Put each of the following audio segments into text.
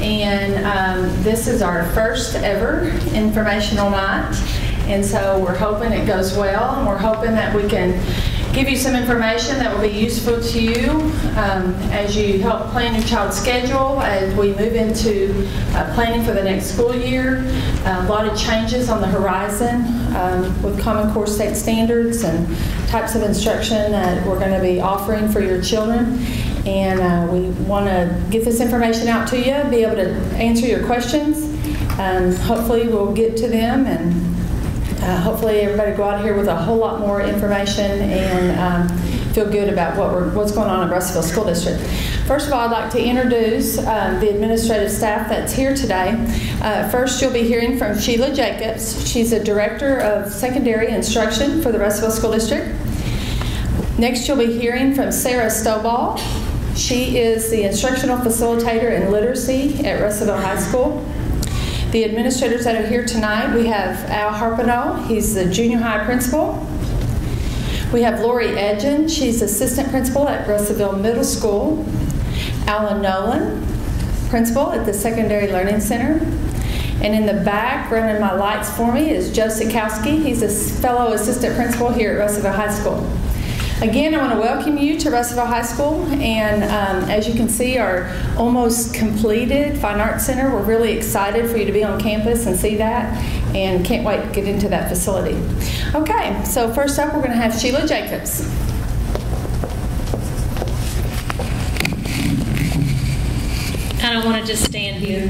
and this is our first ever informational night, and so we're hoping it goes well, and we're hoping that we can give you some information that will be useful to you as you help plan your child's schedule as we move into planning for the next school year. A lot of changes on the horizon with Common Core state standards and types of instruction that we're going to be offering for your children. And we want to get this information out to you, be able to answer your questions. Hopefully we'll get to them, and hopefully everybody go out here with a whole lot more information and feel good about what's going on in Russellville School District. First of all, I'd like to introduce the administrative staff that's here today. First, you'll be hearing from Sheila Jacobs. She's the Director of Secondary Instruction for the Russellville School District. Next, you'll be hearing from Sarah Stovall. She is the Instructional Facilitator in Literacy at Russellville High School. The administrators that are here tonight, we have Al Harpino. He's the junior high principal. We have Lori Edgen. She's assistant principal at Russellville Middle School. Alan Nolan, principal at the Secondary Learning Center. And in the back, running my lights for me, is Joe Sikowski. He's a fellow assistant principal here at Russellville High School. Again, I want to welcome you to Russellville High School, and as you can see, our almost completed Fine Arts Center. We're really excited for you to be on campus and see that, and can't wait to get into that facility. Okay, so first up, we're going to have Sheila Jacobs. I don't want to just stand here.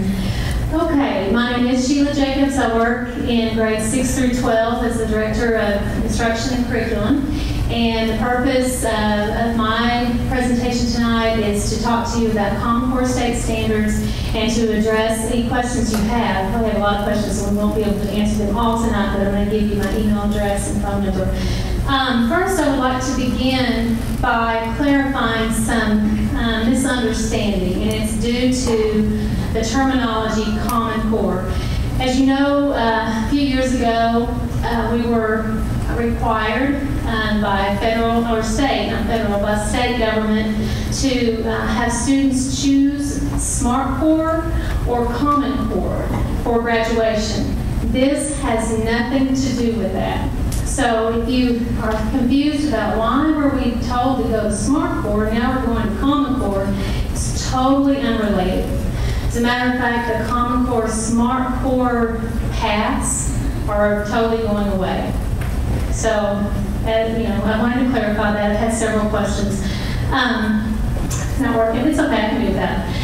Okay, my name is Sheila Jacobs. I work in grades 6 through 12 as the Director of Instruction and Curriculum. And the purpose of my presentation tonight is to talk to you about Common Core state standards and to address any questions you have. We have a lot of questions, so we won't be able to answer them all tonight, but I'm going to give you my email address and phone number. First, I would like to begin by clarifying some misunderstanding, and it's due to the terminology Common Core. As you know, a few years ago, we were required by federal or state, not federal, by state government to have students choose Smart Core or Common Core for graduation. This has nothing to do with that. So if you are confused about why were we told to go to Smart Core, now we're going to Common Core, it's totally unrelated. As a matter of fact, the Common Core Smart Core paths are totally going away. So, I wanted to clarify that. I've had several questions. It's not working. It's okay. I can do that.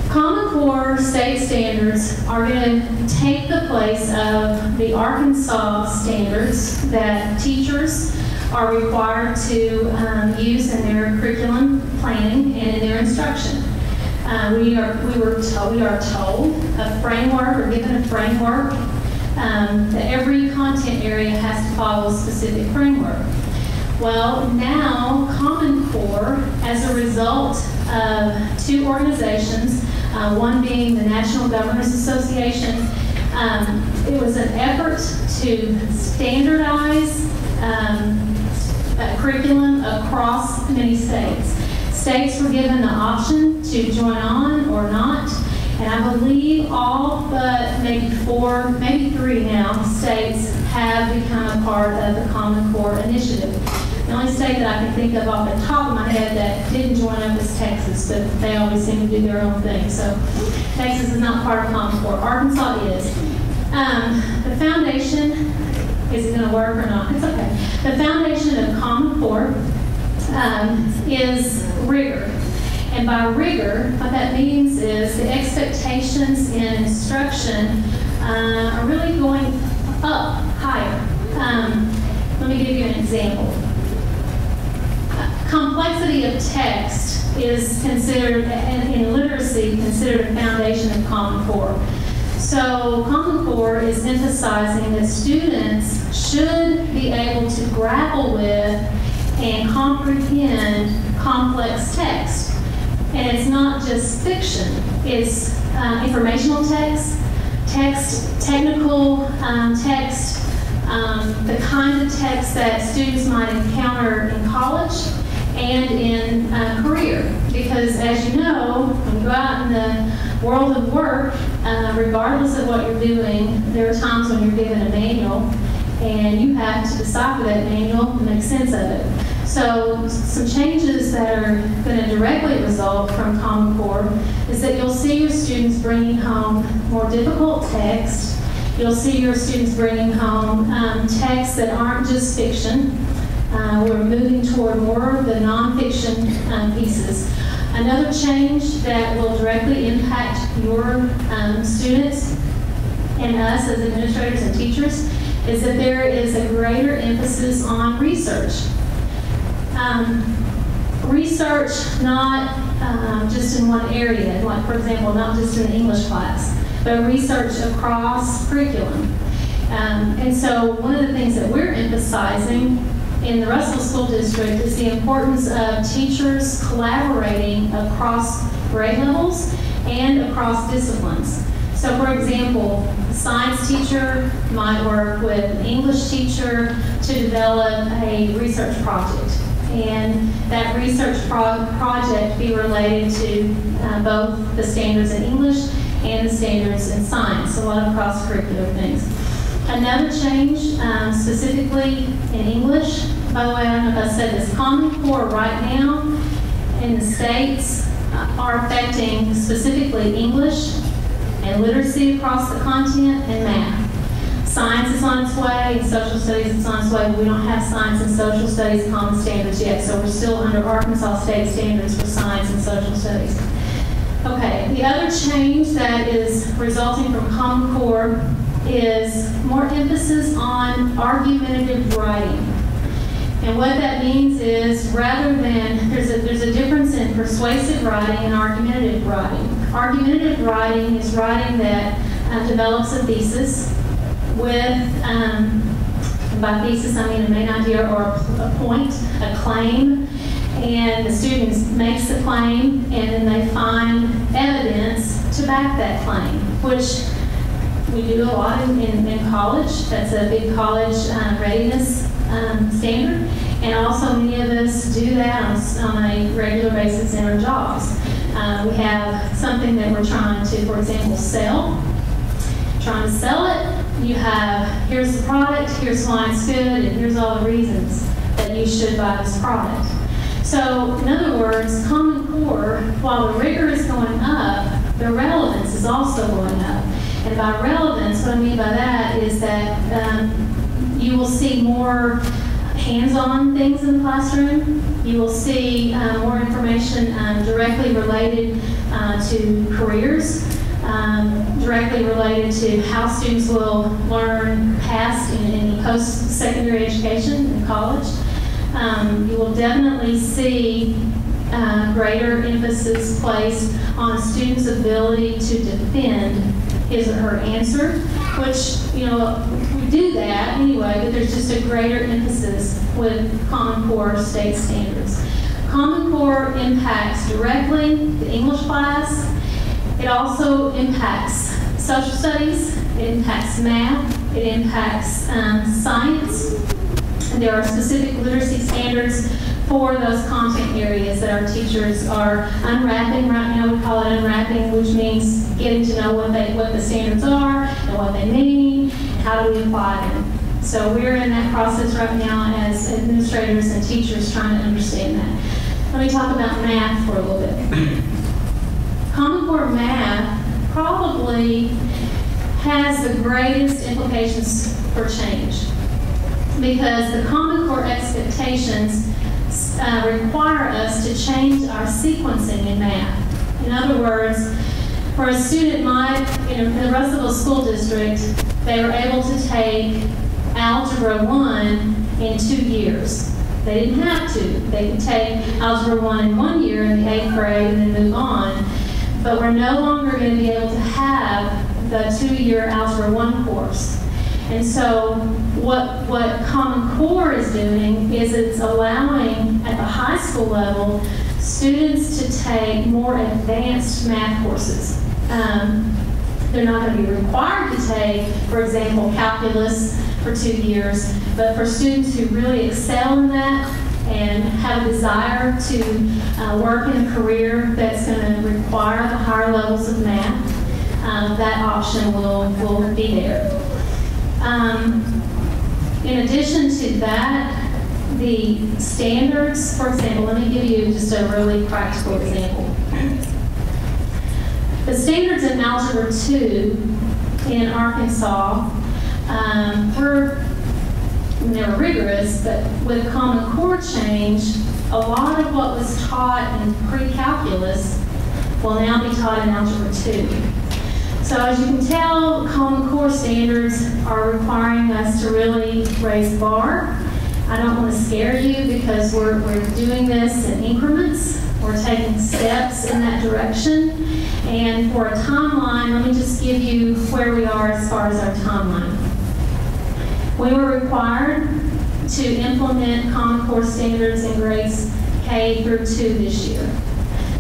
Common Core state standards are going to take the place of the Arkansas standards that teachers are required to use in their curriculum planning and in their instruction. We are told a framework, or given a framework, that every content area has to follow a specific framework. Well, now Common Core, as a result of two organizations, one being the National Governors Association, it was an effort to standardize curriculum across many states. States were given the option to join on or not. And I believe all but maybe 4, maybe 3 now, states have become a part of the Common Core initiative. The only state that I can think of off the top of my head that didn't join up is Texas, but they always seem to do their own thing. So Texas is not part of Common Core. Arkansas is. The foundation, is it going to work or not? It's okay. The foundation of Common Core is rigor. And by rigor, what that means is the expectations in instruction are really going up higher. Let me give you an example. Complexity of text is considered, in literacy, considered a foundation of Common Core. So Common Core is emphasizing that students should be able to grapple with and comprehend complex text. And it's not just fiction, it's informational text, technical text, the kind of text that students might encounter in college and in career. Because as you know, when you go out in the world of work, regardless of what you're doing, there are times when you're given a manual and you have to decipher that manual and make sense of it. So some changes that are going to directly result from Common Core is that you'll see your students bringing home more difficult text. You'll see your students bringing home texts that aren't just fiction. We're moving toward more of the nonfiction pieces. Another change that will directly impact your students and us as administrators and teachers is that there is a greater emphasis on research. Research not just in one area, like for example, not just in the English class, but research across curriculum. And so one of the things that we're emphasizing in the Russellville School District is the importance of teachers collaborating across grade levels and across disciplines. So for example, a science teacher might work with an English teacher to develop a research project. And that research project be related to both the standards in English and the standards in science, a lot of cross-curricular things. Another change, specifically in English, by the way, I don't know if I said this, Common Core right now in the states are affecting specifically English and literacy across the continent and math. Science is on its way, and social studies is on its way, but we don't have science and social studies common standards yet, so we're still under Arkansas state standards for science and social studies. Okay, the other change that is resulting from Common Core is more emphasis on argumentative writing. And what that means is rather than, there's a difference in persuasive writing and argumentative writing. Argumentative writing is writing that develops a thesis with, by thesis I mean a main idea or a point, a claim, and the student makes the claim and then they find evidence to back that claim, which we do a lot in college. That's a big college readiness standard. And also many of us do that on a regular basis in our jobs. We have something that we're trying to, for example, sell. Trying to sell it, you have, here's the product, here's why it's good, and here's all the reasons that you should buy this product. So, in other words, Common Core, while the rigor is going up, the relevance is also going up. And by relevance, what I mean by that is that you will see more hands-on things in the classroom. You will see more information directly related to careers, directly related to how students will learn past in post-secondary education in college. You will definitely see greater emphasis placed on a student's ability to defend his or her answer, which, you know, we do that anyway, but there's just a greater emphasis with Common Core state standards. Common Core impacts directly the English class. It also impacts social studies, it impacts math, it impacts science. And there are specific literacy standards for those content areas that our teachers are unwrapping. Right now we call it unwrapping, which means getting to know what the standards are and what they mean, and how do we apply them. So we're in that process right now as administrators and teachers trying to understand that. Let me talk about math for a little bit. Common Core math probably has the greatest implications for change because the Common Core expectations require us to change our sequencing in math. In other words, for a student in the Russellville School District, they were able to take Algebra 1 in 2 years. They didn't have to. They could take Algebra 1 in 1 year in the 8th grade and then move on. But we're no longer going to be able to have the 2-year Algebra 1 course. And so what Common Core is doing is it's allowing, at the high school level, students to take more advanced math courses. They're not going to be required to take, for example, calculus for 2 years, but for students who really excel in that, and have a desire to work in a career that's going to require the higher levels of math, that option will be there. In addition to that, the standards, for example, let me give you just a really practical example. The standards in Algebra 2 in Arkansas they were rigorous, but with Common Core change, a lot of what was taught in pre-calculus will now be taught in Algebra 2. So as you can tell, Common Core standards are requiring us to really raise the bar. I don't want to scare you because we're doing this in increments. We're taking steps in that direction. And for a timeline, let me just give you where we are as far as our timeline. We were required to implement Common Core standards in grades K through 2 this year.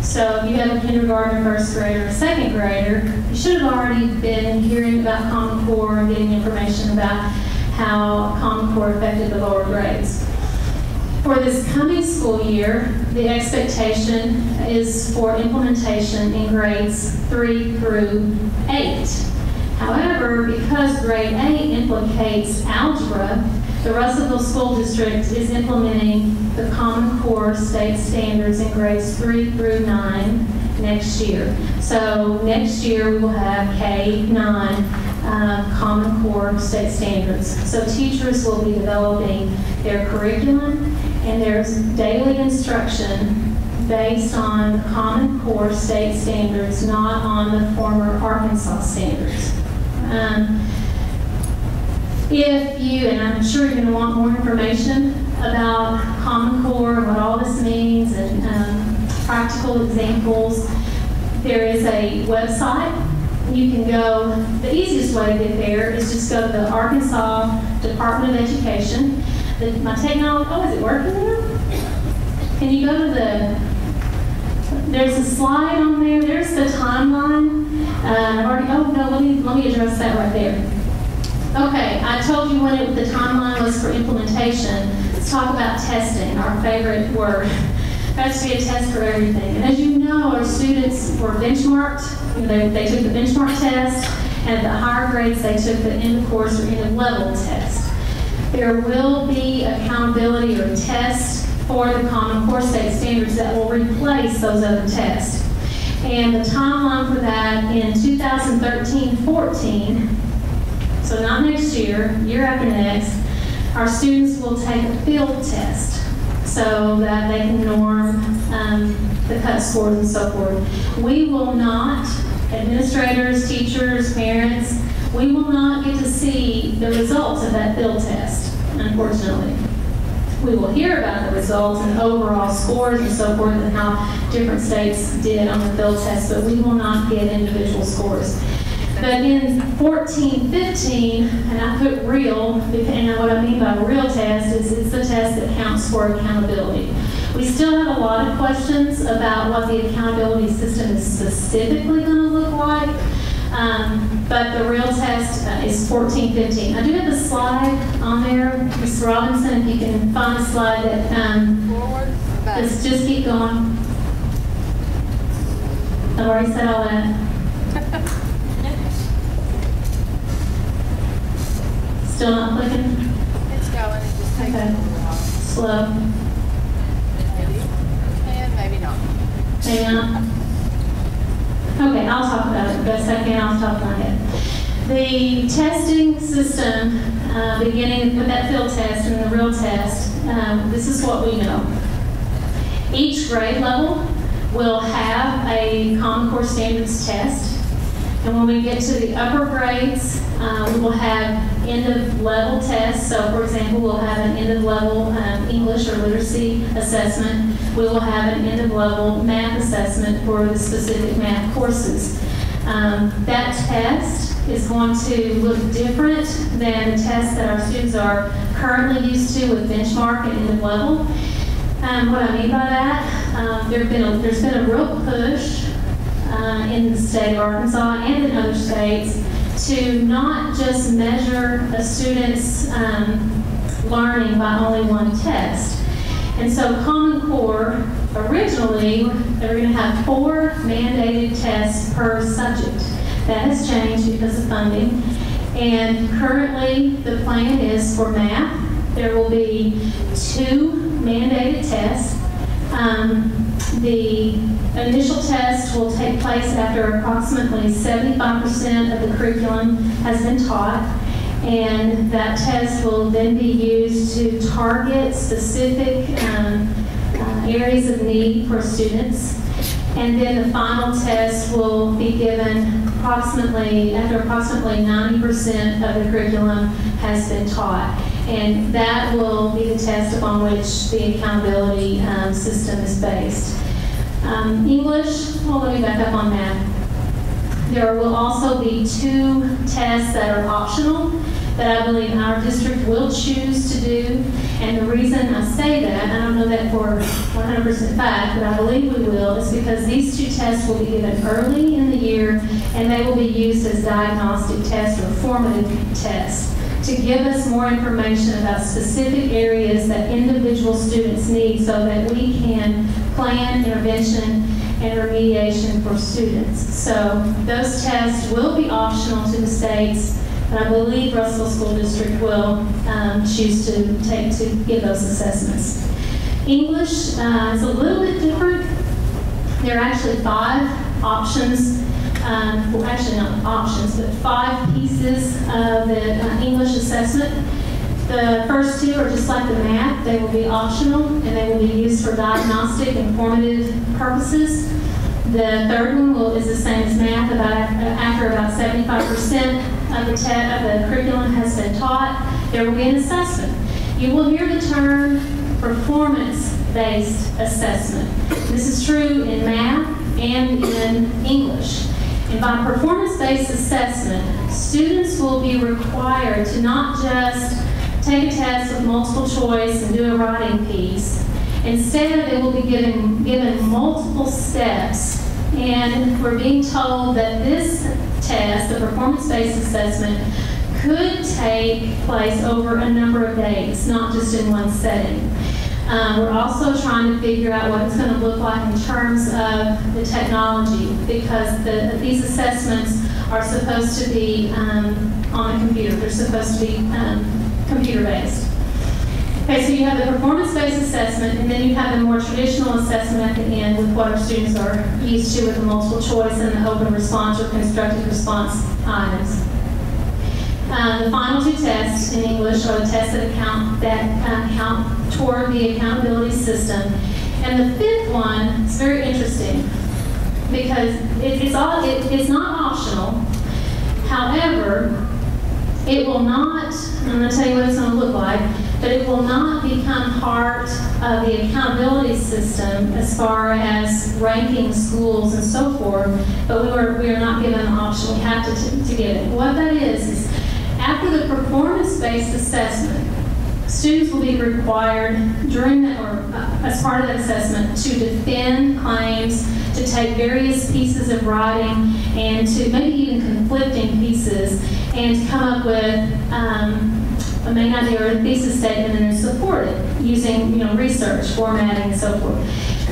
So if you have a kindergarten, first grader, or second grader, you should have already been hearing about Common Core and getting information about how Common Core affected the lower grades. For this coming school year, the expectation is for implementation in grades 3 through 8. However, because grade 8 implicates algebra, the Russellville School District is implementing the Common Core state standards in grades 3 through 9 next year. So next year we will have K-9 Common Core state standards. So teachers will be developing their curriculum and there's daily instruction based on Common Core state standards, not on the former Arkansas standards. If you, and I'm sure you're going to want more information about Common Core, what all this means, and practical examples, there is a website. You can go, the easiest way to get there is just go to the Arkansas Department of Education. My technology, oh, is it working now? Can you go to there's a slide on there, there's the timeline. Let me address that right there. Okay, I told you when the timeline was for implementation. Let's talk about testing, our favorite word. There has to be a test for everything. And as you know, our students were benchmarked. They took the benchmark test, and at the higher grades, they took the end of course or end of level test. There will be accountability or tests for the Common Core state standards that will replace those other tests. And the timeline for that in 2013-14, so not next year, year after next, our students will take a field test so that they can norm the cut scores and so forth. We will not, administrators, teachers, parents, we will not get to see the results of that field test, unfortunately. We will hear about the results and overall scores and so forth and how different states did on the field test, but we will not get individual scores. But in 14-15, and I put real, and what I mean by real test is it's the test that counts for accountability. We still have a lot of questions about what the accountability system is specifically going to look like, but the real test is 14-15. I do have a slide on there, Mr. Robinson, if you can find a slide that, Forward or back? just keep going. I've already said all that. Still not clicking? It's going, it just takes a Okay. little while. Slow. Maybe. And maybe not. Maybe not. Okay, I'll talk about it best I can off the top of my head. The testing system, beginning with that field test and the real test, this is what we know. Each grade level will have a Common Core Standards test. And when we get to the upper grades, we will have end-of-level tests. So, for example, we'll have an end-of-level English or literacy assessment. We will have an end-of-level math assessment for the specific math courses. That test is going to look different than the tests that our students are currently used to with benchmark and end-of-level. What I mean by that, there's been a real push in the state of Arkansas and in other states to not just measure a student's learning by only one test. And so Common Core, originally, they were going to have 4 mandated tests per subject. That has changed because of funding. And currently, the plan is for math, there will be 2 mandated tests. The initial test will take place after approximately 75% of the curriculum has been taught, and that test will then be used to target specific areas of need for students. And then the final test will be given after approximately 90% of the curriculum has been taught. And that will be the test upon which the accountability system is based. English, well, let me back up on math. There will also be 2 tests that are optional that I believe our district will choose to do. And the reason I say that, I don't know that for 100% fact, but I believe we will, is because these 2 tests will be given early in the year, and they will be used as diagnostic tests or formative tests to give us more information about specific areas that individual students need so that we can plan intervention and remediation for students. So those tests will be optional to the states, but I believe Russellville School District will choose to give those assessments. English is a little bit different. There are actually 5 options, well, actually not options, but 5 pieces of the English assessment. The first 2 are just like the math. They will be optional, and they will be used for diagnostic and formative purposes. The third one is the same as math. After about 75% of the curriculum has been taught, there will be an assessment. You will hear the term performance-based assessment. This is true in math and in English. And by performance-based assessment, students will be required to not just take a test with multiple choice and do a writing piece. Instead, they will be given multiple steps, and we're being told that this test, the performance-based assessment, could take place over a number of days, not just in one setting. We're also trying to figure out what it's going to look like in terms of the technology, because these assessments are supposed to be on a computer. They're supposed to be computer-based. Okay, so you have the performance-based assessment, and then you have the more traditional assessment at the end with what our students are used to with the multiple choice and the open response or constructive response items. The final 2 tests in English are the tests that count toward the accountability system. And the 5th one is very interesting because it's not optional. However, it will not, I'm going to tell you what it's going to look like, but it will not become part of the accountability system as far as ranking schools and so forth, but we are not given an option. We have to give it. What that is after the performance-based assessment, students will be required during that, or as part of that assessment, to defend claims, to take various pieces of writing, and to maybe even conflicting pieces, and to come up with a main idea or a thesis statement and then support it using research, formatting, and so forth.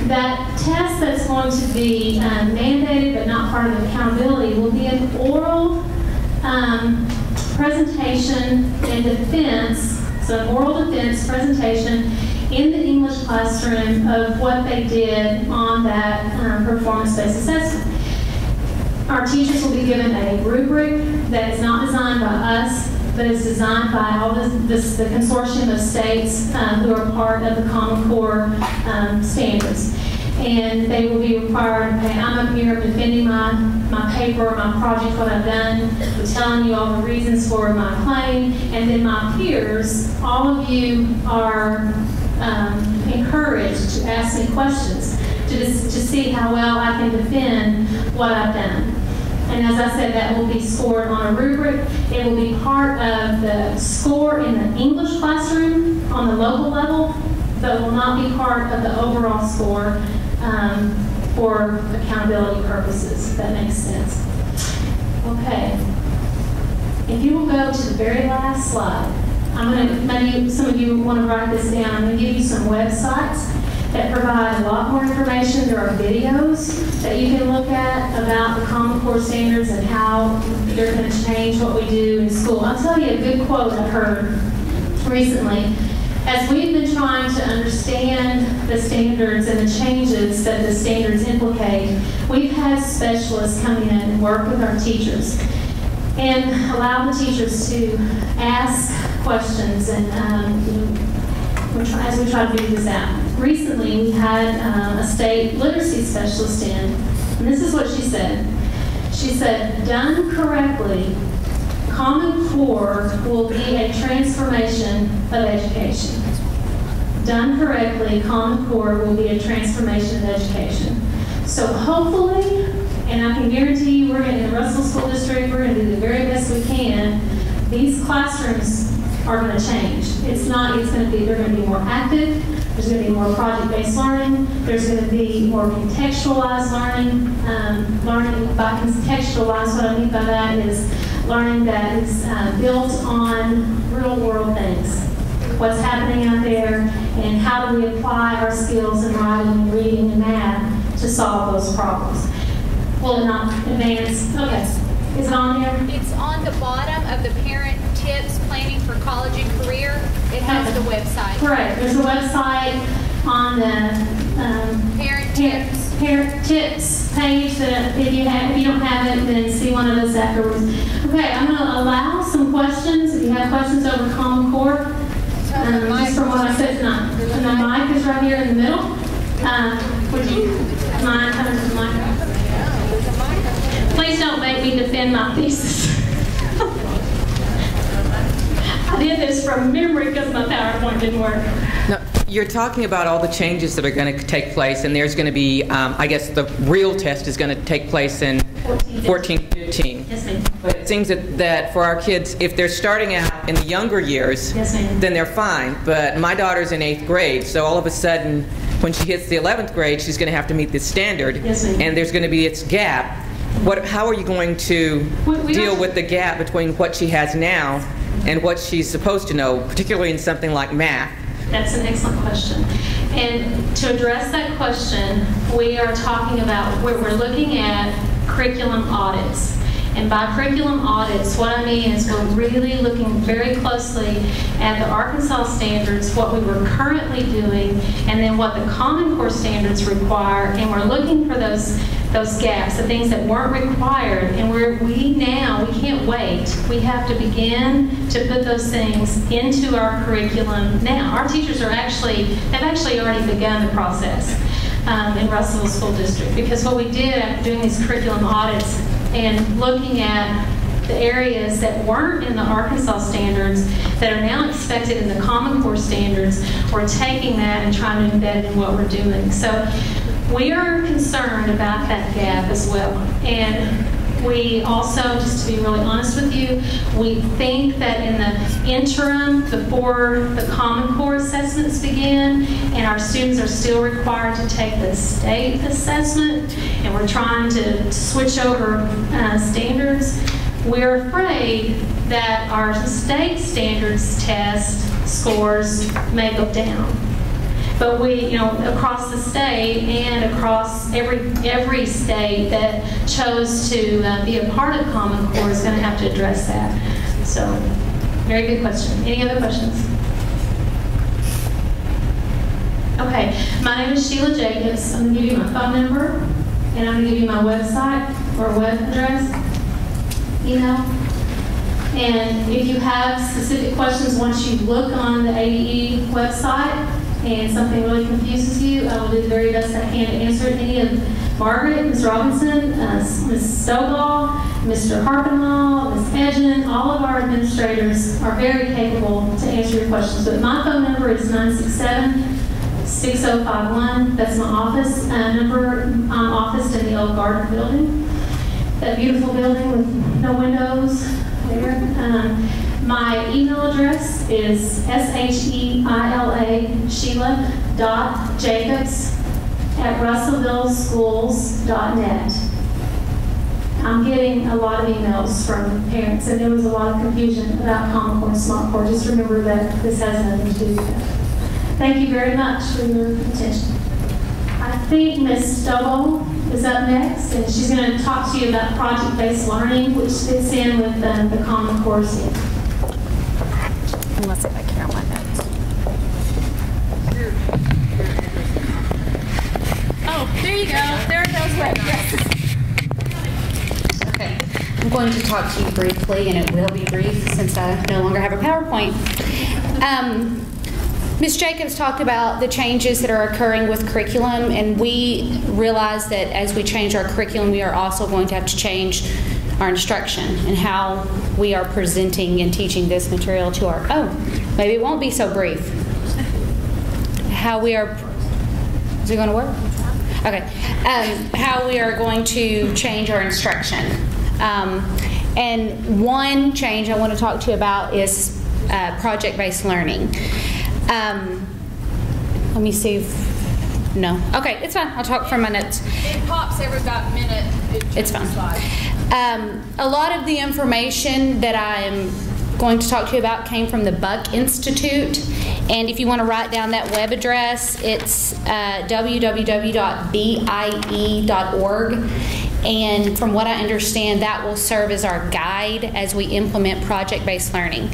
That test that's going to be mandated but not part of the accountability will be an oral presentation and defense, so an oral defense presentation in the English classroom of what they did on that performance-based assessment. Our teachers will be given a rubric that is not designed by us, but is designed by all the consortium of states who are part of the Common Core standards. And they will be required, okay, I'm up here defending my paper, my project, what I've done, I'm telling you all the reasons for my claim, and then my peers, all of you are encouraged to ask me questions to see how well I can defend what I've done. And as I said, that will be scored on a rubric. It will be part of the score in the English classroom on the local level, but will not be part of the overall score for accountability purposes, if that makes sense. Okay. If you will go to the very last slide. maybe some of you want to write this down. I'm going to give you some websites that provide a lot more information. There are videos that you can look at about the Common Core standards and how they're going to change what we do in school. I'll tell you a good quote I heard recently. As we've been trying to understand the standards and the changes that the standards implicate, we've had specialists come in and work with our teachers and allow the teachers to ask questions and as we try to figure this out. Recently, we had a state literacy specialist in, and this is what she said. She said, done correctly, Common Core will be a transformation of education. Done correctly, Common Core will be a transformation of education. So hopefully, and I can guarantee you, we're in the Russellville School District, we're going to do the very best we can. These classrooms are going to change. They're going to be more active. There's going to be more project-based learning. There's going to be more contextualized learning. Learning by contextualized, what I mean by that is learning that is built on real-world things. What's happening out there, and how do we apply our skills in writing and reading and math to solve those problems. Will it not advance? Okay. Is it on there? It's on the bottom of the Parent Tips Planning for College and Career. It has the website. Correct. There's a website on the Parent Tips page that if you don't have it, then see one of us afterwards. Okay, I'm going to allow some questions. If you have questions over Common Core, just from what I said tonight. And the mic is right here in the middle. Would you mind coming to the mic? Please don't make me defend my thesis. I did this from memory because my PowerPoint didn't work. No, you're talking about all the changes that are going to take place, and there's going to be, I guess the real test is going to take place in 14-15. Yes, ma'am. But it seems that for our kids, if they're starting out in the younger years, yes, ma'am, then they're fine. But my daughter's in 8th grade, so all of a sudden, when she hits the 11th grade, she's going to have to meet this standard, yes, ma'am, and there's going to be its gap. How are you going to deal with the gap between what she has now and what she's supposed to know, particularly in something like math? That's an excellent question. And to address that question, we are talking about, we're looking at curriculum audits. And by curriculum audits, what I mean is we're really looking very closely at the Arkansas standards, what we were currently doing, and then what the Common Core standards require, and we're looking for those gaps, the things that weren't required, and we can't wait. We have to begin to put those things into our curriculum now. Our teachers they've actually already begun the process in Russellville School District, because what we did after doing these curriculum audits and looking at the areas that weren't in the Arkansas standards that are now expected in the Common Core standards, we're taking that and trying to embed it in what we're doing. So we are concerned about that gap as well. And we also, just to be really honest with you, we think that in the interim, before the Common Core assessments begin, and our students are still required to take the state assessment, and we're trying to switch over standards, we're afraid that our state standards test scores may go down. But we, across the state and across every state that chose to be a part of Common Core is going to have to address that. So, very good question. Any other questions? Okay, my name is Sheila Jacobs. I'm going to give you my phone number, and I'm going to give you my website or web address, email. And if you have specific questions, once you look on the ADE website, and something really confuses you, I will do the very best I can to answer it. Any of Margaret, Ms. Robinson, Ms. Stovall, Mr. Harpenhall, Ms. Edgen, all of our administrators are very capable to answer your questions. But my phone number is 967-6051. That's my office number. I'm officed in the old Gardner building. That beautiful building with no windows there. My email address is sheila.jacobs@russellvilleschools.net. I'm getting a lot of emails from parents, and there was a lot of confusion about Common Core and Smart Core. Just remember that this has nothing to do with that. Thank you very much for your attention. I think Ms. Stubble is up next, and she's going to talk to you about project-based learning, which fits in with the Common Core scheme. Let's see if I can on my notes. Oh, there you go. There it goes right. Yes. Okay. I'm going to talk to you briefly, and it will be brief since I no longer have a PowerPoint. Ms. Jacobs talked about the changes that are occurring with curriculum, and we realize that as we change our curriculum, we are also going to have to change our instruction and how we are presenting and teaching this material to our, maybe it won't be so brief. How we are, is it going to work? Okay. How we are going to change our instruction. And one change I want to talk to you about is project-based learning. Let me see if, no. Okay, it's fine. I'll talk from my notes. It pops every about a minute. It's fine. A lot of the information that I'm going to talk to you about came from the Buck Institute. And if you want to write down that web address, it's www.bie.org. And from what I understand, that will serve as our guide as we implement project-based learning.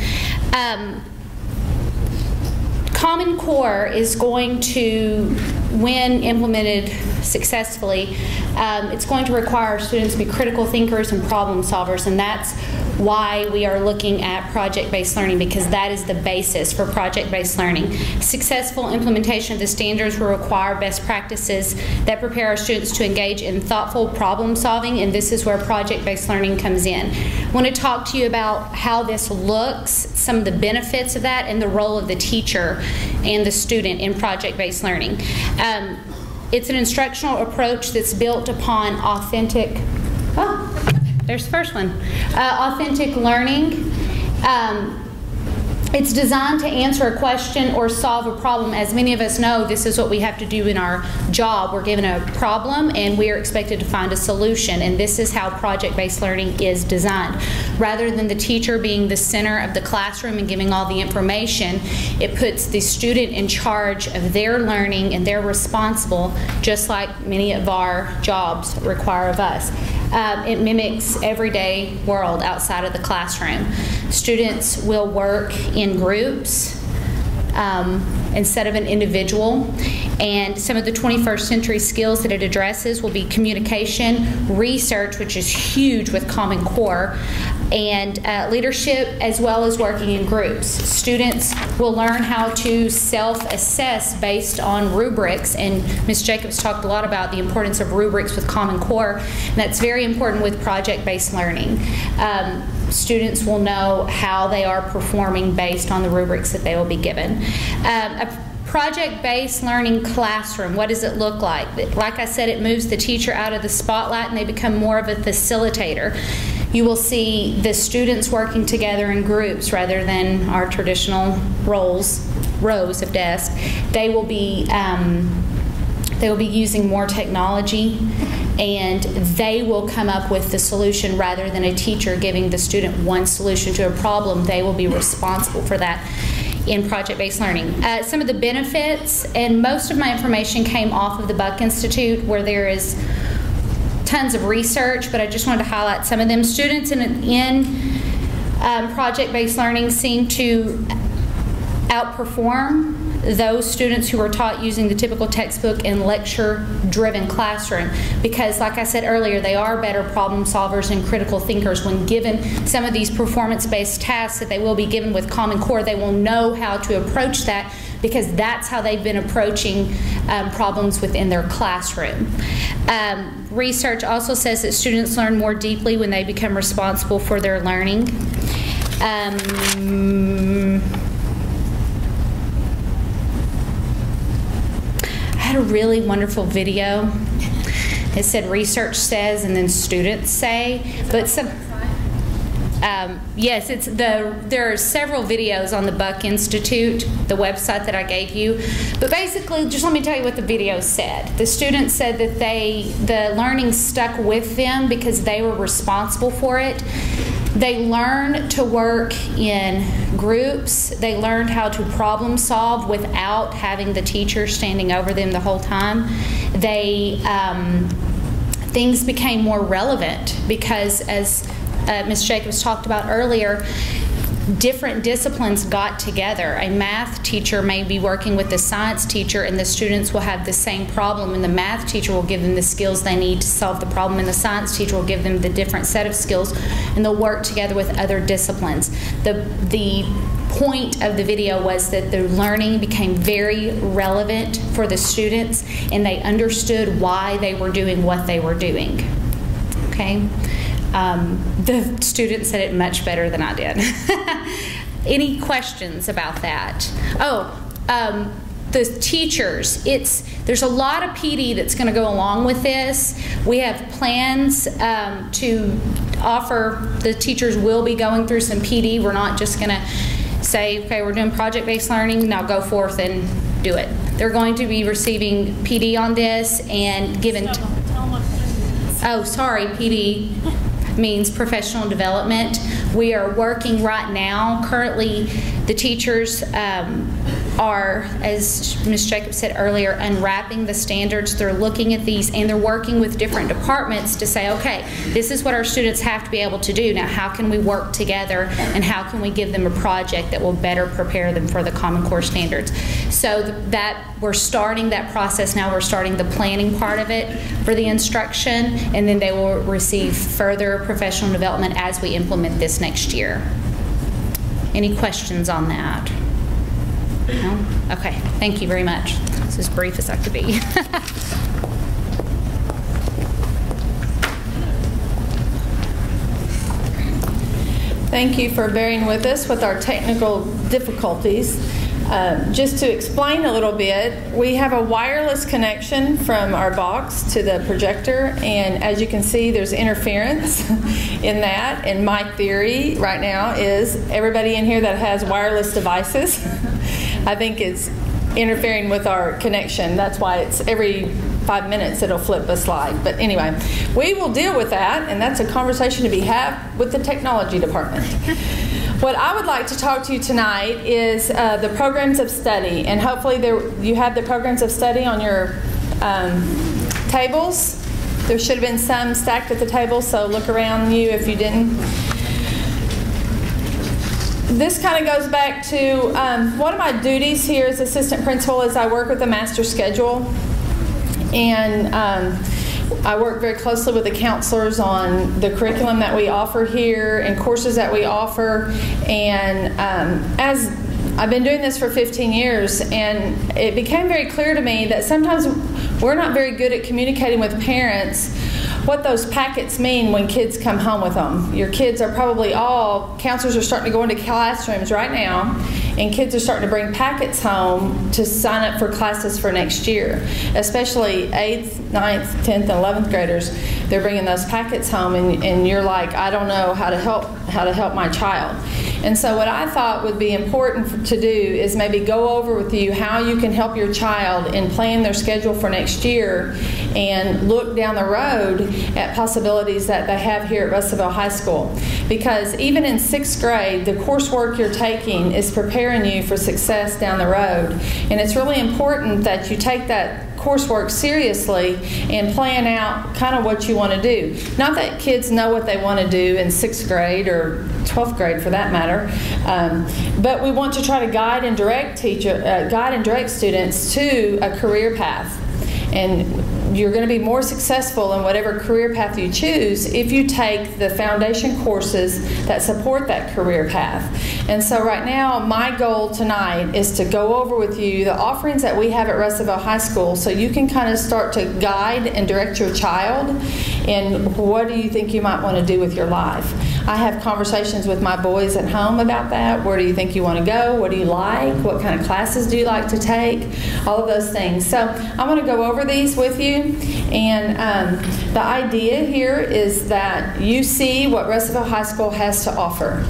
Common Core is going to, when implemented successfully, it's going to require students to be critical thinkers and problem solvers, and that's why we are looking at project-based learning, because that is the basis for project-based learning. Successful implementation of the standards will require best practices that prepare our students to engage in thoughtful problem solving, and this is where project-based learning comes in. I want to talk to you about how this looks, some of the benefits of that, and the role of the teacher and the student in project-based learning. It's an instructional approach that's built upon authentic, there's the first one, authentic learning. It's designed to answer a question or solve a problem. As many of us know, this is what we have to do in our job. We're given a problem and we are expected to find a solution, and this is how project-based learning is designed. Rather than the teacher being the center of the classroom and giving all the information, it puts the student in charge of their learning, and they're responsible, just like many of our jobs require of us. It mimics everyday world outside of the classroom. Students will work in groups instead of an individual, and some of the 21st century skills that it addresses will be communication, research, which is huge with Common Core, and leadership, as well as working in groups. Students will learn how to self-assess based on rubrics, and Ms. Jacobs talked a lot about the importance of rubrics with Common Core, and that's very important with project-based learning. Students will know how they are performing based on the rubrics that they will be given. A project-based learning classroom, what does it look like? Like I said, it moves the teacher out of the spotlight and they become more of a facilitator. You will see the students working together in groups rather than our traditional rows of desks. They will be using more technology, and they will come up with the solution rather than a teacher giving the student one solution to a problem. They will be responsible for that in project-based learning. Some of the benefits, and most of my information came off of the Buck Institute, where there is tons of research, but I just wanted to highlight some of them. Students in project-based learning seem to outperform those students who are taught using the typical textbook and lecture-driven classroom, because like I said earlier, they are better problem solvers and critical thinkers. When given some of these performance-based tasks that they will be given with Common Core, they will know how to approach that, because that's how they've been approaching problems within their classroom. Research also says that students learn more deeply when they become responsible for their learning. I had a really wonderful video. It said research says and then students say, but some. Yes, there are several videos on the Buck Institute, the website that I gave you. But basically, just let me tell you what the video said. The students said that the learning stuck with them because they were responsible for it. They learned to work in groups. They learned how to problem solve without having the teacher standing over them the whole time. Things became more relevant because, as Ms. Jacobs talked about earlier, different disciplines got together. A math teacher may be working with the science teacher, and the students will have the same problem, and the math teacher will give them the skills they need to solve the problem, and the science teacher will give them the different set of skills, and they'll work together with other disciplines. The point of the video was that the learning became very relevant for the students, and they understood why they were doing what they were doing. Okay? The students said it much better than I did. Any questions about that? The teachers, there's a lot of PD that's going to go along with this. We have plans to offer, the teachers will be going through some PD. We're not just going to say, okay, we're doing project-based learning, now go forth and do it. They're going to be receiving PD on this and given, PD means professional development. We are working right now. Currently, the teachers are, as Ms. Jacobs said earlier, unwrapping the standards. They're looking at these, and they're working with different departments to say, okay, this is what our students have to be able to do. Now, how can we work together, and how can we give them a project that will better prepare them for the Common Core standards? So that we're starting that process now. We're starting the planning part of it for the instruction, and then they will receive further professional development as we implement this next year. Any questions on that? No? Okay, thank you very much. It's as brief as I could be. Thank you for bearing with us with our technical difficulties. Just to explain a little bit, we have a wireless connection from our box to the projector, and as you can see, there's interference in that. And my theory right now is everybody in here that has wireless devices, I think it's interfering with our connection. That's why it's every 5 minutes it'll flip a slide. But anyway, we will deal with that, and that's a conversation to be had with the technology department. What I would like to talk to you tonight is the programs of study, and hopefully you have the programs of study on your tables. There should have been some stacked at the table, so look around you if you didn't. This kind of goes back to one of my duties here as assistant principal is I work with the master schedule, and I work very closely with the counselors on the curriculum that we offer here and courses that we offer. And as I've been doing this for 15 years, and it became very clear to me that sometimes we're not very good at communicating with parents what those packets mean when kids come home with them. Your kids are probably counselors are starting to go into classrooms right now, and kids are starting to bring packets home to sign up for classes for next year, especially 8th, 9th, 10th, and 11th graders. They're bringing those packets home, and you're like, I don't know how to help my child. And so what I thought would be important to do is maybe go over with you how you can help your child in planning their schedule for next year and look down the road at possibilities that they have here at Russellville High School. Because even in 6th grade, the coursework you're taking is preparing you for success down the road. And it's really important that you take that coursework seriously and plan out kind of what you want to do. Not that kids know what they want to do in 6th grade or 12th grade for that matter, but we want to try to guide and direct students to a career path. And you're going to be more successful in whatever career path you choose if you take the foundation courses that support that career path. And so right now, my goal tonight is to go over with you the offerings that we have at Russellville High School so you can kind of start to guide and direct your child in what do you think you might want to do with your life. I have conversations with my boys at home about that. Where do you think you want to go? What do you like? What kind of classes do you like to take? All of those things. So I'm going to go over these with you. And the idea here is that you see what Russellville High School has to offer,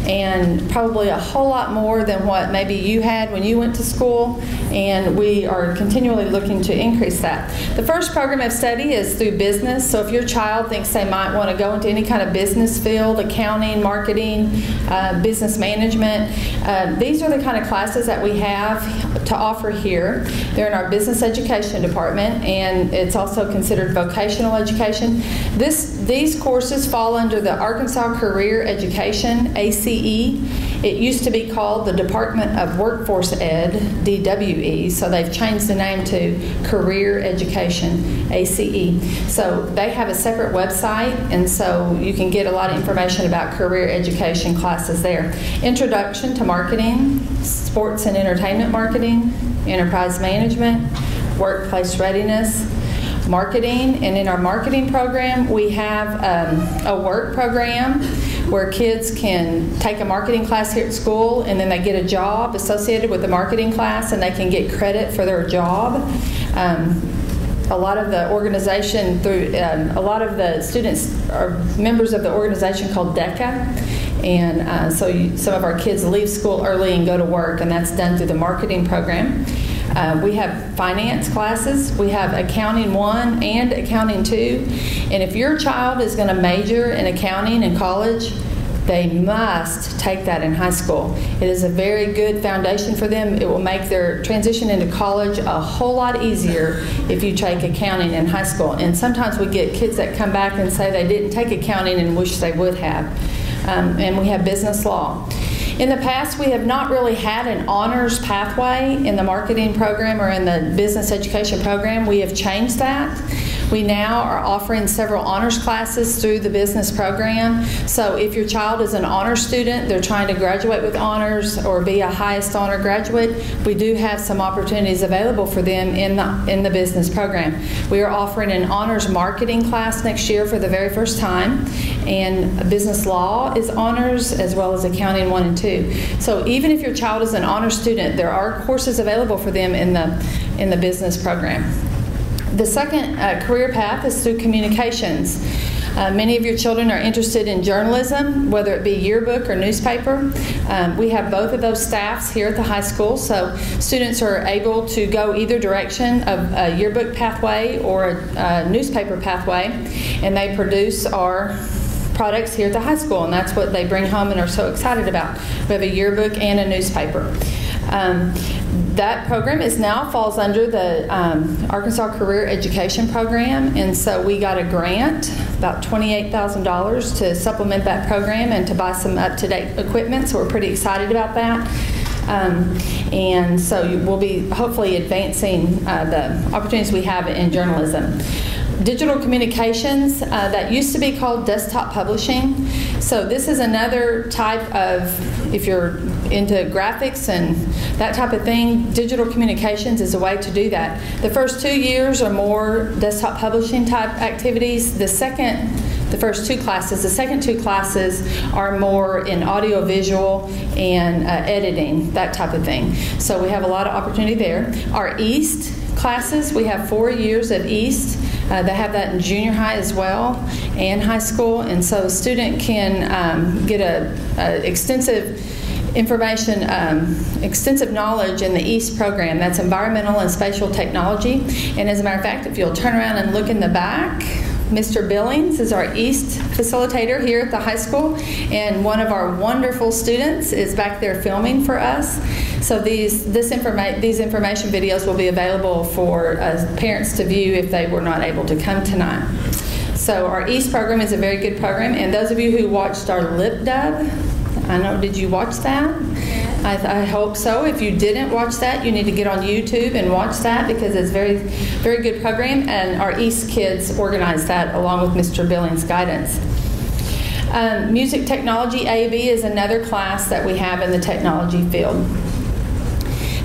and probably a whole lot more than what maybe you had when you went to school, and we are continually looking to increase that. The first program of study is through business, so if your child thinks they might want to go into any kind of business field, accounting, marketing, business management, these are the kind of classes that we have to offer here. They're in our business education department, and it's also considered vocational education. These courses fall under the Arkansas Career Education, ACE. It used to be called the Department of Workforce Ed, DWE, so they've changed the name to Career Education, ACE. So they have a separate website, and so you can get a lot of information about career education classes there. Introduction to marketing, sports and entertainment marketing, enterprise management, workplace readiness, marketing, and in our marketing program we have a work program where kids can take a marketing class here at school, and then they get a job associated with the marketing class, and they can get credit for their job. A lot of the organization a lot of the students are members of the organization called DECA, and some of our kids leave school early and go to work, and that's done through the marketing program. We have finance classes. We have Accounting 1 and Accounting 2. And if your child is going to major in accounting in college, they must take that in high school. It is a very good foundation for them. It will make their transition into college a whole lot easier if you take accounting in high school. And sometimes we get kids that come back and say they didn't take accounting and wish they would have. And we have business law. In the past, we have not really had an honors pathway in the marketing program or in the business education program. We have changed that. We now are offering several honors classes through the business program. So if your child is an honors student, they're trying to graduate with honors or be a highest honor graduate, we do have some opportunities available for them in the business program. We are offering an honors marketing class next year for the very first time, and business law is honors as well as accounting 1 and 2. So even if your child is an honors student, there are courses available for them in the business program. The second career path is through communications. Many of your children are interested in journalism, whether it be yearbook or newspaper. We have both of those staffs here at the high school, so students are able to go either direction of a yearbook pathway or a newspaper pathway, and they produce our products here at the high school, and that's what they bring home and are so excited about. We have a yearbook and a newspaper. That program falls under the Arkansas Career Education Program, and so we got a grant, about $28,000, to supplement that program and to buy some up-to-date equipment, so we're pretty excited about that. And so we'll be hopefully advancing the opportunities we have in journalism. Digital communications, that used to be called desktop publishing. So this is another type of, if you're into graphics and that type of thing, digital communications is a way to do that. The first 2 years are more desktop publishing type activities. The second two classes are more in audio visual and editing, that type of thing. So we have a lot of opportunity there. Our EAST classes, we have 4 years of EAST. They have that in junior high as well and high school, and so a student can get extensive information, extensive knowledge in the EAST program. That's environmental and spatial technology. And as a matter of fact, if you'll turn around and look in the back, Mr. Billings is our EAST facilitator here at the high school, and one of our wonderful students is back there filming for us. So these information videos will be available for parents to view if they were not able to come tonight. So our EAST program is a very good program, and those of you who watched our lip dub, did you watch that? I hope so. If you didn't watch that, you need to get on YouTube and watch that, because it's a very, very good program, and our EAST kids organized that along with Mr. Billings' guidance. Music technology A&B is another class that we have in the technology field.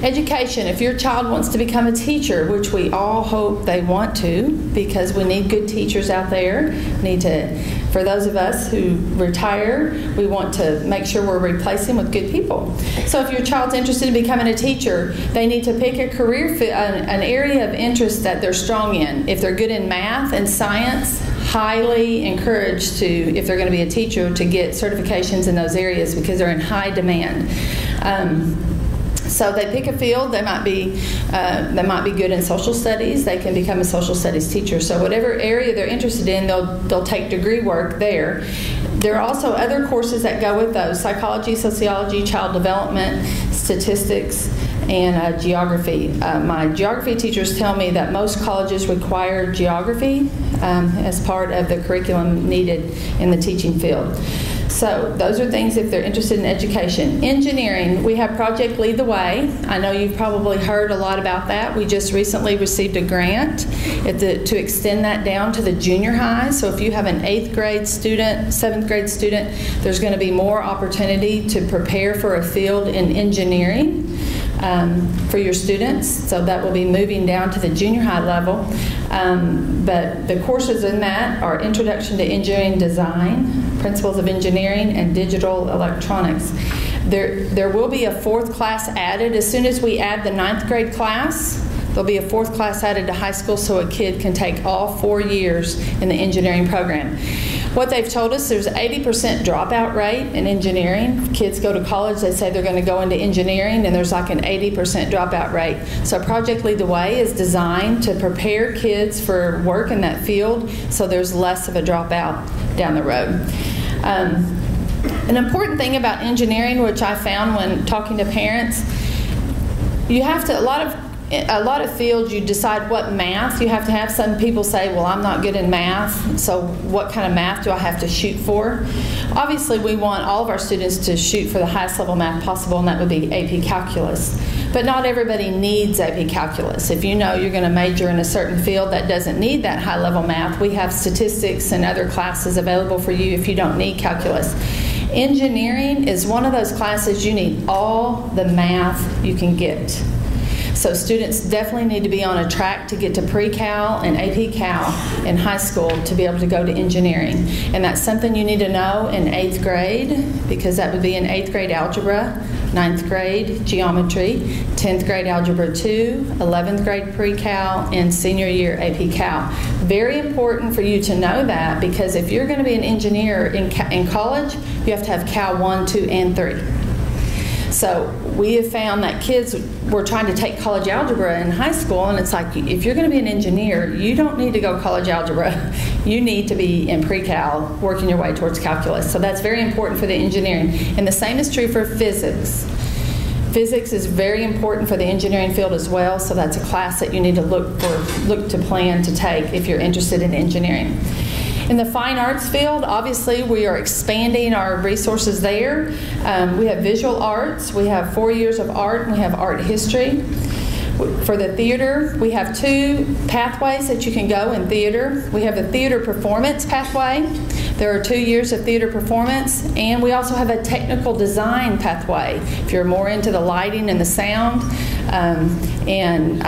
Education, if your child wants to become a teacher, which we all hope they want to, because we need good teachers out there, For those of us who retire, we want to make sure we're replacing with good people. So if your child's interested in becoming a teacher, they need to pick a career, an area of interest that they're strong in. If they're good in math and science, highly encouraged to, if they're going to be a teacher, to get certifications in those areas because they're in high demand. So they pick a field. They might be good in social studies. They can become a social studies teacher. So whatever area they're interested in, they'll take degree work there. There are also other courses that go with those: psychology, sociology, child development, statistics, and geography. My geography teachers tell me that most colleges require geography as part of the curriculum needed in the teaching field. So those are things if they're interested in education. Engineering, we have Project Lead the Way. I know you've probably heard a lot about that. We just recently received a grant to extend that down to the junior high. So if you have an 8th grade student, 7th grade student, there's going to be more opportunity to prepare for a field in engineering for your students. So that will be moving down to the junior high level. But the courses in that are Introduction to Engineering Design, Principles of Engineering, and Digital Electronics. There will be a 4th class added. As soon as we add the 9th grade class, there'll be a 4th class added to high school so a kid can take all 4 years in the engineering program. What they've told us, there's an 80% dropout rate in engineering. Kids go to college, they say they're going to go into engineering, and there's like an 80% dropout rate. So Project Lead the Way is designed to prepare kids for work in that field so there's less of a dropout down the road. An important thing about engineering, which I found when talking to parents, you have to, a lot of fields you decide what math you have to have. Some people say, well, I'm not good in math, so what kind of math do I have to shoot for? Obviously, we want all of our students to shoot for the highest level math possible, and that would be AP Calculus. But not everybody needs AP Calculus. If you know you're going to major in a certain field that doesn't need that high level math, we have statistics and other classes available for you if you don't need calculus. Engineering is one of those classes you need all the math you can get. So students definitely need to be on a track to get to pre-cal and AP Cal in high school to be able to go to engineering. And that's something you need to know in 8th grade, because that would be in 8th grade algebra, 9th grade geometry, 10th grade algebra 2, 11th grade pre-cal, and senior year AP Cal. Very important for you to know that, because if you're going to be an engineer in college, you have to have Cal 1, 2, and 3. So we have found that kids were trying to take college algebra in high school, and it's like, if you're going to be an engineer, you don't need to go college algebra. You need to be in pre-cal, working your way towards calculus. So that's very important for the engineering. And the same is true for physics. Physics is very important for the engineering field as well, so that's a class that you need to look to plan to take if you're interested in engineering. In the fine arts field, obviously, we are expanding our resources there. We have visual arts, we have 4 years of art, and we have art history. For the theater, we have 2 pathways that you can go in theater. We have a theater performance pathway. There are 2 years of theater performance, and we also have a technical design pathway. If you're more into the lighting and the sound and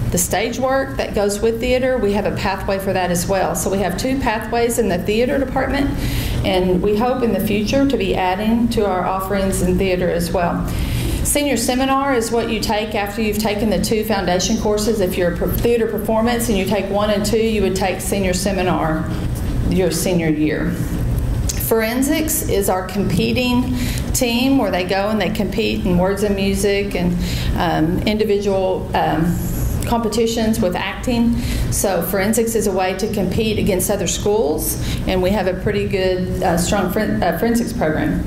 the stage work that goes with theater, we have a pathway for that as well. So we have 2 pathways in the theater department, and we hope in the future to be adding to our offerings in theater as well. Senior seminar is what you take after you've taken the 2 foundation courses. If you're theater performance and you take 1 and 2, you would take senior seminar your senior year. Forensics is our competing team where they go and they compete in words and music and individual competitions with acting. So forensics is a way to compete against other schools, and we have a pretty good, strong forensics program.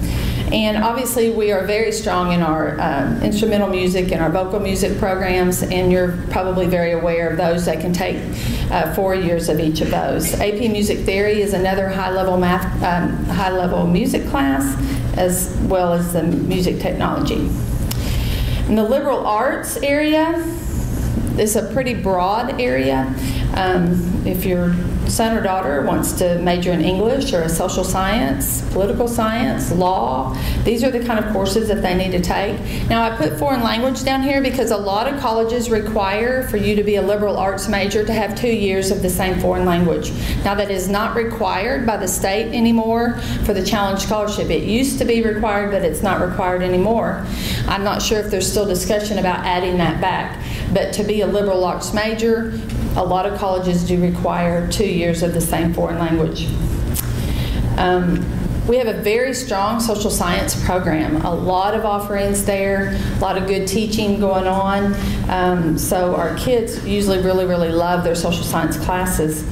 And obviously we are very strong in our instrumental music and our vocal music programs, and you're probably very aware of those. They can take 4 years of each of those. AP Music Theory is another high-level music class, as well as the music technology. In the liberal arts area, it's a pretty broad area. If you're son or daughter wants to major in English or a social science, political science, law, these are the kind of courses that they need to take. Now, I put foreign language down here because a lot of colleges require for you to be a liberal arts major to have 2 years of the same foreign language. Now, that is not required by the state anymore for the Challenge Scholarship. It used to be required, but it's not required anymore. I'm not sure if there's still discussion about adding that back. But to be a liberal arts major, a lot of colleges do require 2 years of the same foreign language. We have a very strong social science program, a lot of offerings there, a lot of good teaching going on. So our kids usually really, really love their social science classes.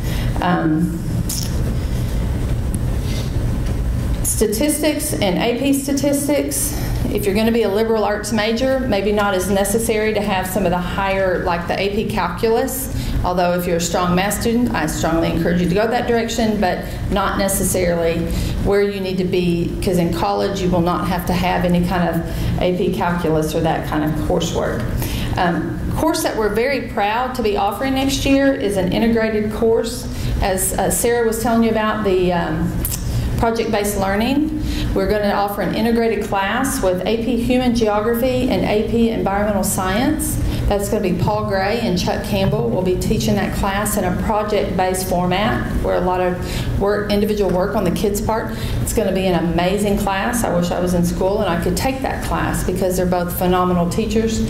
Statistics and AP statistics, if you're going to be a liberal arts major, maybe not as necessary to have some of the higher, like the AP calculus, although if you're a strong math student, I strongly encourage you to go that direction, but not necessarily where you need to be, because in college you will not have to have any kind of AP calculus or that kind of coursework. Course that we're very proud to be offering next year is an integrated course. As Sarah was telling you about, the Project-Based Learning. We're going to offer an integrated class with AP Human Geography and AP Environmental Science. That's going to be Paul Gray and Chuck Campbell will be teaching that class in a project-based format where a lot of work, individual work on the kids' part. It's going to be an amazing class. I wish I was in school and I could take that class because they're both phenomenal teachers.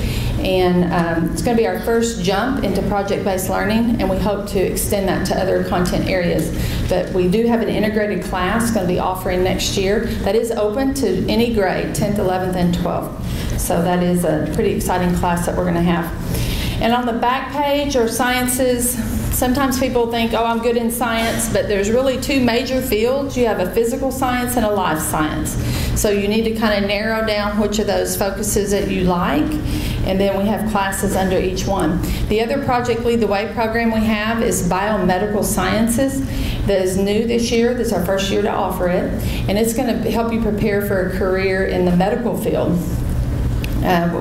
And it's going to be our first jump into project-based learning, and we hope to extend that to other content areas. But we do have an integrated class going to be offering next year that is open to any grade, 10th, 11th, and 12th. So that is a pretty exciting class that we're going to have. And on the back page are sciences. Sometimes people think, oh, I'm good in science, but there's really two major fields. You have a physical science and a life science. So you need to kind of narrow down which of those focuses that you like, and then we have classes under each one. The other Project Lead the Way program we have is biomedical sciences. That is new this year. This is our first year to offer it, and it's going to help you prepare for a career in the medical field.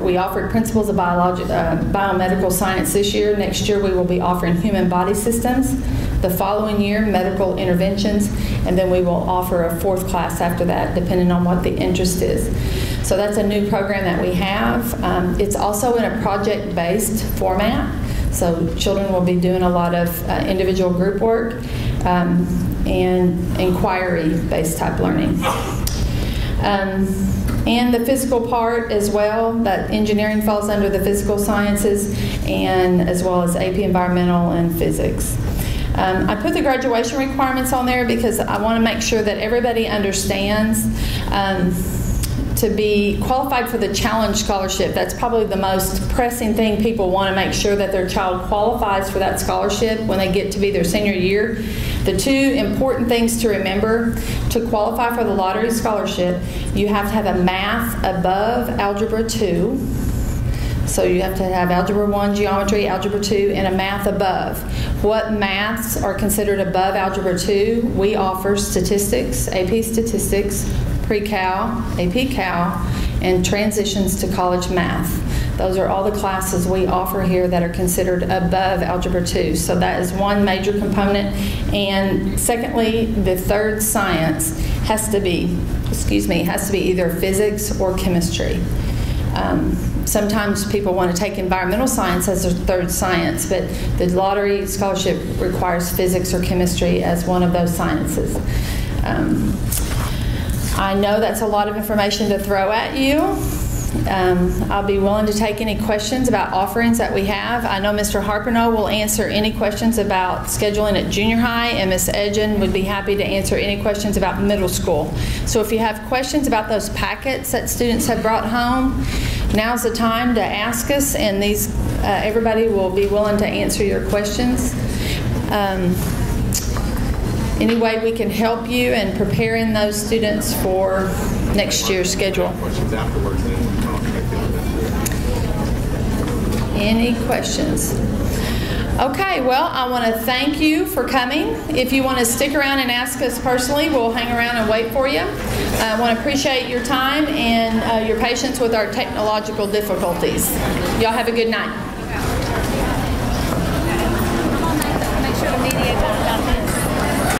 We offered principles of biomedical science this year. Next year we will be offering human body systems. The following year, medical interventions, and then we will offer a fourth class after that, depending on what the interest is. So that's a new program that we have. It's also in a project-based format, so children will be doing a lot of individual group work and inquiry-based type learning. And the physical part as well, that engineering falls under the physical sciences, and as well as AP Environmental and Physics. I put the graduation requirements on there because I want to make sure that everybody understands to be qualified for the Challenge Scholarship. That's probably the most pressing thing. People want to make sure that their child qualifies for that scholarship when they get to be their senior year. The two important things to remember: to qualify for the lottery scholarship, you have to have a math above Algebra 2. So you have to have Algebra 1, Geometry, Algebra 2, and a math above. What maths are considered above Algebra 2? We offer statistics, AP statistics, pre-cal, AP cal, and transitions to college math. Those are all the classes we offer here that are considered above Algebra 2. So that is one major component. And secondly, the third science has to be either physics or chemistry. Sometimes people want to take environmental science as their third science, but the lottery scholarship requires physics or chemistry as one of those sciences. I know that's a lot of information to throw at you. I'll be willing to take any questions about offerings that we have. I know Mr. Harpino will answer any questions about scheduling at junior high, and Ms. Edgen would be happy to answer any questions about middle school. So if you have questions about those packets that students have brought home, now's the time to ask us, and everybody will be willing to answer your questions. Any way we can help you in preparing those students for next year's schedule? Questions afterwards, and then we'll talk about that. Any questions? Okay, well, I want to thank you for coming. If you want to stick around and ask us personally, we'll hang around and wait for you. I want to appreciate your time and your patience with our technological difficulties. Y'all have a good night.